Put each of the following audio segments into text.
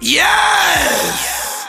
Yes!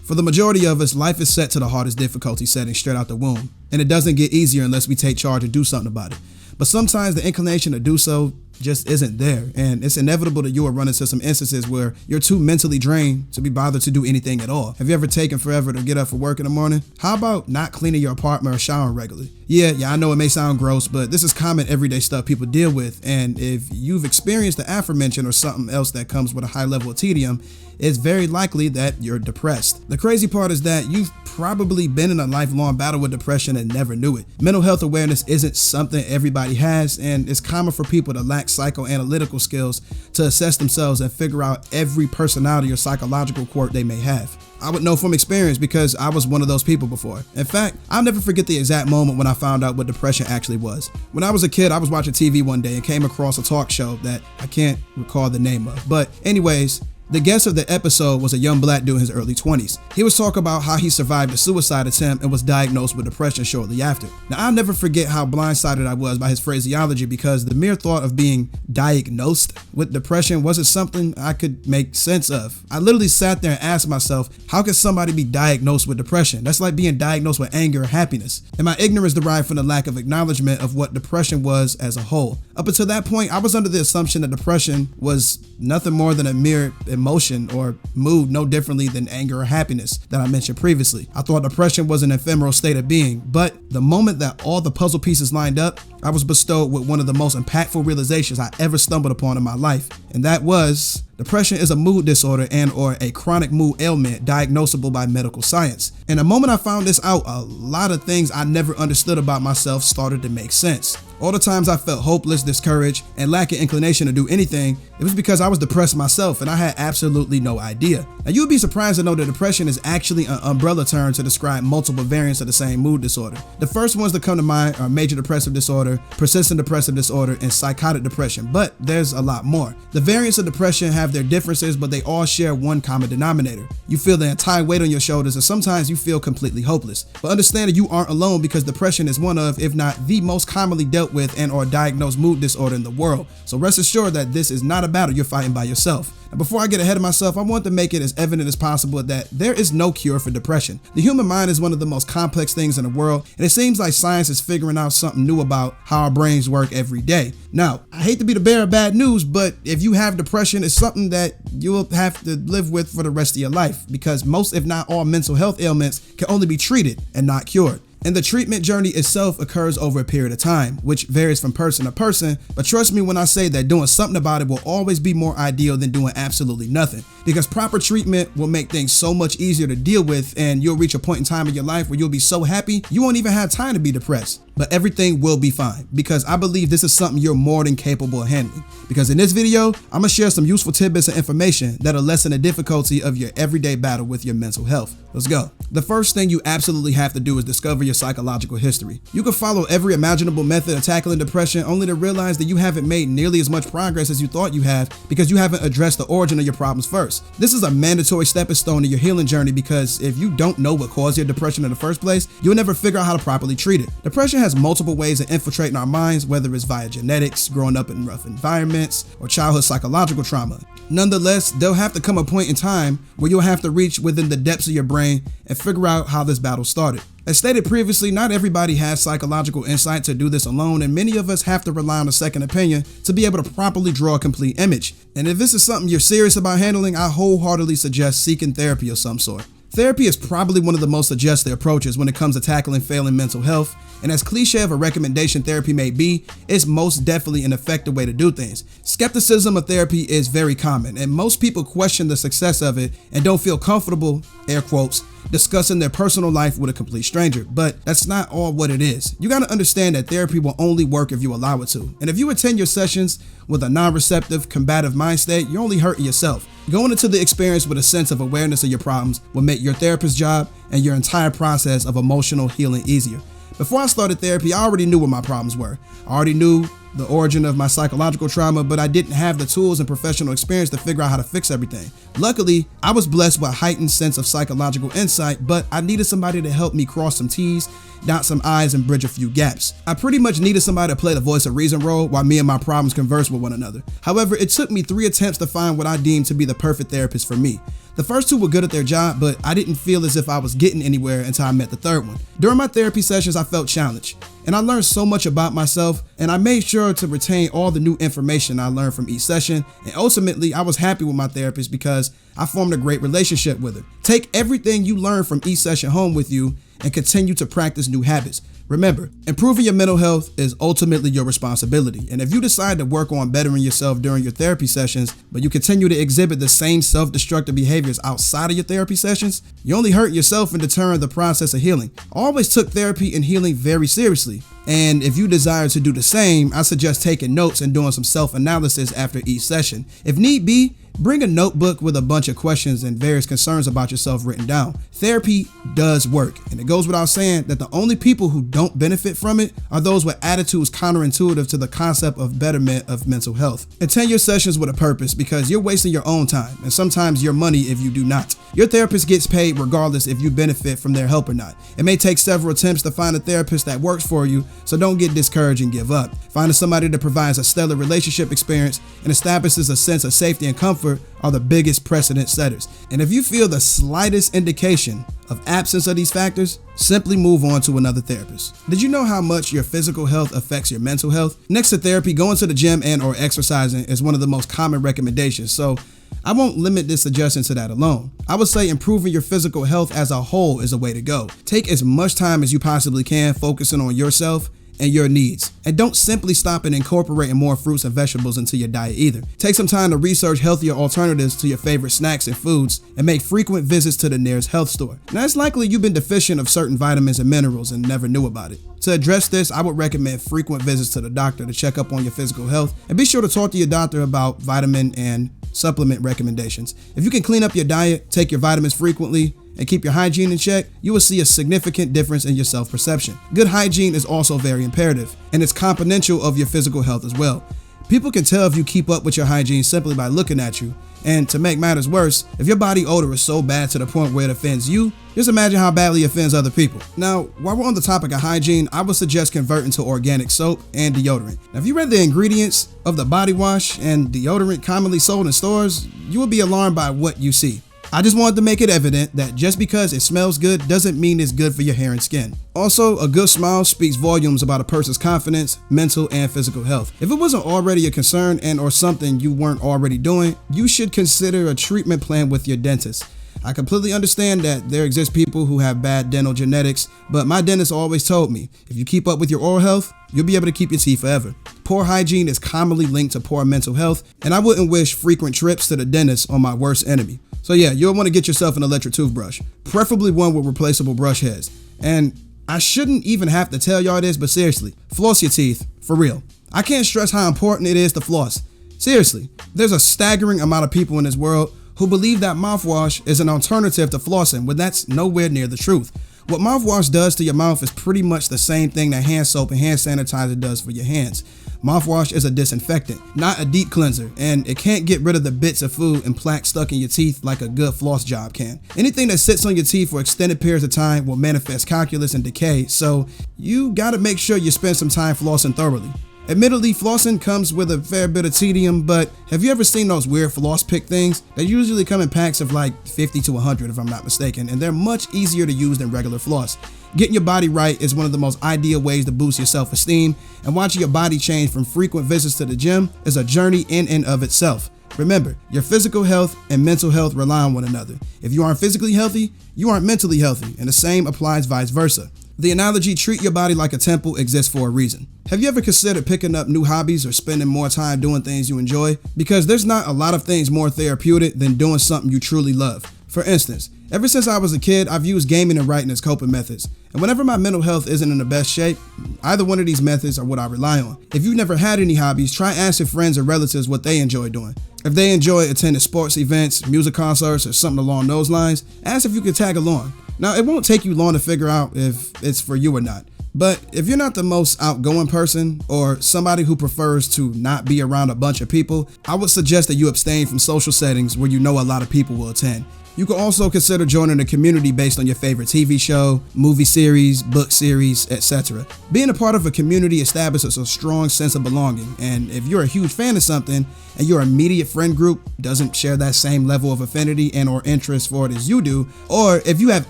For the majority of us, life is set to the hardest difficulty setting straight out the womb, and it doesn't get easier unless we take charge and do something about it. But sometimes the inclination to do so just isn't there, and it's inevitable that you will run into some instances where you're too mentally drained to be bothered to do anything at all. Have you ever taken forever to get up for work in the morning? How about not cleaning your apartment or showering regularly? Yeah, I know it may sound gross, but this is common everyday stuff people deal with, and if you've experienced the aforementioned or something else that comes with a high level of tedium, it's very likely that you're depressed. The crazy part is that you've probably been in a lifelong battle with depression and never knew it. Mental health awareness isn't something everybody has, and it's common for people to lack psychoanalytical skills to assess themselves and figure out every personality or psychological quirk they may have. I would know from experience because I was one of those people before. In fact, I'll never forget the exact moment when I found out what depression actually was. When I was a kid, I was watching TV one day and came across a talk show that I can't recall the name of. But anyways, the guest of the episode was a young black dude in his early 20s. He was talking about how he survived a suicide attempt and was diagnosed with depression shortly after. Now, I'll never forget how blindsided I was by his phraseology because the mere thought of being diagnosed with depression wasn't something I could make sense of. I literally sat there and asked myself, how could somebody be diagnosed with depression? That's like being diagnosed with anger or happiness. And my ignorance derived from the lack of acknowledgement of what depression was as a whole. Up until that point, I was under the assumption that depression was nothing more than a mere emotion or mood, no differently than anger or happiness that I mentioned previously. I thought depression was an ephemeral state of being, but the moment that all the puzzle pieces lined up, I was bestowed with one of the most impactful realizations I ever stumbled upon in my life, and that was depression is a mood disorder and or a chronic mood ailment diagnosable by medical science. And the moment I found this out, a lot of things I never understood about myself started to make sense. All the times I felt hopeless, discouraged, and lacking inclination to do anything, it was because I was depressed myself and I had absolutely no idea. Now, you would be surprised to know that depression is actually an umbrella term to describe multiple variants of the same mood disorder. The first ones that come to mind are major depressive disorder, persistent depressive disorder, and psychotic depression, but there's a lot more. The variants of depression have their differences, but they all share one common denominator. You feel the entire weight on your shoulders, and sometimes you feel completely hopeless. But understand that you aren't alone because depression is one of, if not the most commonly dealt with and or diagnosed mood disorder in the world. So rest assured that this is not a battle you're fighting by yourself. Now, before I get ahead of myself, I want to make it as evident as possible that there is no cure for depression. The human mind is one of the most complex things in the world, and it seems like science is figuring out something new about how our brains work every day. Now, I hate to be the bearer of bad news, but if you have depression, it's something that you will have to live with for the rest of your life because most, if not all, mental health ailments can only be treated and not cured. And the treatment journey itself occurs over a period of time, which varies from person to person, but trust me when I say that doing something about it will always be more ideal than doing absolutely nothing, because proper treatment will make things so much easier to deal with, and you'll reach a point in time in your life where you'll be so happy you won't even have time to be depressed. But everything will be fine, because I believe this is something you're more than capable of handling. Because in this video, I'm gonna share some useful tidbits of information that'll lessen the difficulty of your everyday battle with your mental health. Let's go. The first thing you absolutely have to do is discover your psychological history. You can follow every imaginable method of tackling depression only to realize that you haven't made nearly as much progress as you thought you have because you haven't addressed the origin of your problems first. This is a mandatory stepping stone in your healing journey because if you don't know what caused your depression in the first place, you'll never figure out how to properly treat it. Depression has multiple ways of infiltrating our minds, whether it's via genetics, growing up in rough environments, or childhood psychological trauma. Nonetheless, there'll have to come a point in time where you'll have to reach within the depths of your brain and figure out how this battle started. As stated previously, not everybody has psychological insight to do this alone, and many of us have to rely on a second opinion to be able to properly draw a complete image. And if this is something you're serious about handling, I wholeheartedly suggest seeking therapy of some sort. Therapy is probably one of the most suggested approaches when it comes to tackling failing mental health, and as cliche of a recommendation therapy may be, it's most definitely an effective way to do things. Skepticism of therapy is very common, and most people question the success of it and don't feel comfortable, air quotes, discussing their personal life with a complete stranger. But that's not all what it is. You gotta understand that therapy will only work if you allow it to. And if you attend your sessions with a non-receptive, combative mind state, you're only hurting yourself. Going into the experience with a sense of awareness of your problems will make your therapist's job and your entire process of emotional healing easier. Before I started therapy, I already knew what my problems were. I already knew the origin of my psychological trauma, but I didn't have the tools and professional experience to figure out how to fix everything. Luckily, I was blessed with a heightened sense of psychological insight, but I needed somebody to help me cross some T's, dot some I's, and bridge a few gaps. I pretty much needed somebody to play the voice of reason role while me and my problems converse with one another. However, it took me 3 attempts to find what I deemed to be the perfect therapist for me. The first 2 were good at their job, but I didn't feel as if I was getting anywhere until I met the third one. During my therapy sessions, I felt challenged, and I learned so much about myself, and I made sure to retain all the new information I learned from each session, and ultimately, I was happy with my therapist because I formed a great relationship with her. Take everything you learn from each session home with you and continue to practice new habits. Remember, improving your mental health is ultimately your responsibility. And if you decide to work on bettering yourself during your therapy sessions, but you continue to exhibit the same self-destructive behaviors outside of your therapy sessions, you only hurt yourself and deter the process of healing. I always took therapy and healing very seriously. And if you desire to do the same, I suggest taking notes and doing some self-analysis after each session. If need be, bring a notebook with a bunch of questions and various concerns about yourself written down. Therapy does work, and it goes without saying that the only people who don't benefit from it are those with attitudes counterintuitive to the concept of betterment of mental health. Attend your sessions with a purpose because you're wasting your own time and sometimes your money if you do not. Your therapist gets paid regardless if you benefit from their help or not. It may take several attempts to find a therapist that works for you, so don't get discouraged and give up. Finding somebody that provides a stellar relationship experience and establishes a sense of safety and comfort are the biggest precedent setters. And if you feel the slightest indication of absence of these factors, simply move on to another therapist. Did you know how much your physical health affects your mental health? Next to therapy, going to the gym and or exercising is one of the most common recommendations, so I won't limit this suggestion to that alone. I would say improving your physical health as a whole is a way to go. Take as much time as you possibly can focusing on yourself and your needs. And don't simply stop and incorporating more fruits and vegetables into your diet either. Take some time to research healthier alternatives to your favorite snacks and foods and make frequent visits to the nearest health store. Now, it's likely you've been deficient of certain vitamins and minerals and never knew about it. To address this, I would recommend frequent visits to the doctor to check up on your physical health, and be sure to talk to your doctor about vitamin and supplement recommendations. If you can clean up your diet, take your vitamins frequently, and keep your hygiene in check, you will see a significant difference in your self-perception. Good hygiene is also very imperative, and it's componential of your physical health as well. People can tell if you keep up with your hygiene simply by looking at you. And to make matters worse, if your body odor is so bad to the point where it offends you, just imagine how badly it offends other people. Now, while we're on the topic of hygiene, I would suggest converting to organic soap and deodorant. Now, if you read the ingredients of the body wash and deodorant commonly sold in stores, you will be alarmed by what you see. I just wanted to make it evident that just because it smells good doesn't mean it's good for your hair and skin. Also, a good smile speaks volumes about a person's confidence, mental, and physical health. If it wasn't already a concern and or something you weren't already doing, you should consider a treatment plan with your dentist. I completely understand that there exist people who have bad dental genetics, but my dentist always told me, if you keep up with your oral health, you'll be able to keep your teeth forever. Poor hygiene is commonly linked to poor mental health, and I wouldn't wish frequent trips to the dentist on my worst enemy. So yeah, you'll want to get yourself an electric toothbrush, preferably one with replaceable brush heads. And I shouldn't even have to tell y'all this, but seriously, floss your teeth, for real. I can't stress how important it is to floss. Seriously, there's a staggering amount of people in this world who believe that mouthwash is an alternative to flossing, when that's nowhere near the truth. What mouthwash does to your mouth is pretty much the same thing that hand soap and hand sanitizer does for your hands. Mouthwash is a disinfectant, not a deep cleanser, and it can't get rid of the bits of food and plaque stuck in your teeth like a good floss job can. Anything that sits on your teeth for extended periods of time will manifest calculus and decay, so you gotta make sure you spend some time flossing thoroughly. Admittedly, flossing comes with a fair bit of tedium, but have you ever seen those weird floss pick things? They usually come in packs of like 50 to 100 if I'm not mistaken, and they're much easier to use than regular floss. Getting your body right is one of the most ideal ways to boost your self-esteem, and watching your body change from frequent visits to the gym is a journey in and of itself. Remember, your physical health and mental health rely on one another. If you aren't physically healthy, you aren't mentally healthy, and the same applies vice versa. The analogy, treat your body like a temple, exists for a reason. Have you ever considered picking up new hobbies or spending more time doing things you enjoy? Because there's not a lot of things more therapeutic than doing something you truly love. For instance, ever since I was a kid, I've used gaming and writing as coping methods. And whenever my mental health isn't in the best shape, either one of these methods are what I rely on. If you've never had any hobbies, try asking friends or relatives what they enjoy doing. If they enjoy attending sports events, music concerts, or something along those lines, ask if you can tag along. Now, it won't take you long to figure out if it's for you or not. But if you're not the most outgoing person or somebody who prefers to not be around a bunch of people, I would suggest that you abstain from social settings where you know a lot of people will attend. You can also consider joining a community based on your favorite TV show, movie series, book series, etc. Being a part of a community establishes a strong sense of belonging, and if you're a huge fan of something and your immediate friend group doesn't share that same level of affinity and or interest for it as you do, or if you have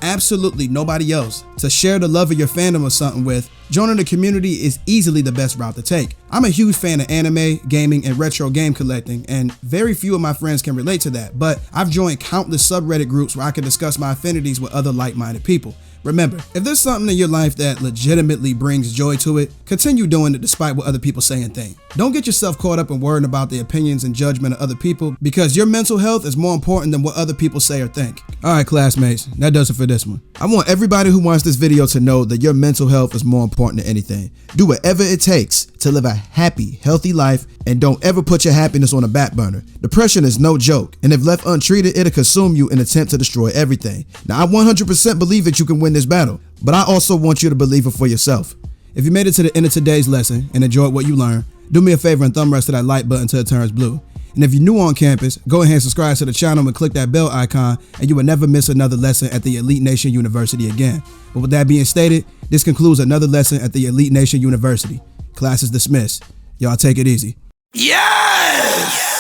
absolutely nobody else to share the love of your fandom or something with, joining the community is easily the best route to take. I'm a huge fan of anime, gaming, and retro game collecting, and very few of my friends can relate to that, but I've joined countless subreddit groups where I can discuss my affinities with other like-minded people. Remember, if there's something in your life that legitimately brings joy to it, continue doing it despite what other people say and think. Don't get yourself caught up in worrying about the opinions and judgment of other people, because your mental health is more important than what other people say or think. Alright classmates, that does it for this one. I want everybody who watched this video to know that your mental health is more important than anything. Do whatever it takes to live a happy, healthy life, and don't ever put your happiness on a back burner. Depression is no joke, and if left untreated, it'll consume you and attempt to destroy everything. Now I 100% believe that you can win this battle, but I also want you to believe it for yourself. If you made it to the end of today's lesson and enjoyed what you learned, do me a favor and thumb rest to that like button till it turns blue. And if you're new on campus, go ahead and subscribe to the channel and click that bell icon, and you will never miss another lesson at the Elite Nation University again. But with that being stated, this concludes another lesson at the Elite Nation University. Class is dismissed. Y'all take it easy. Yes!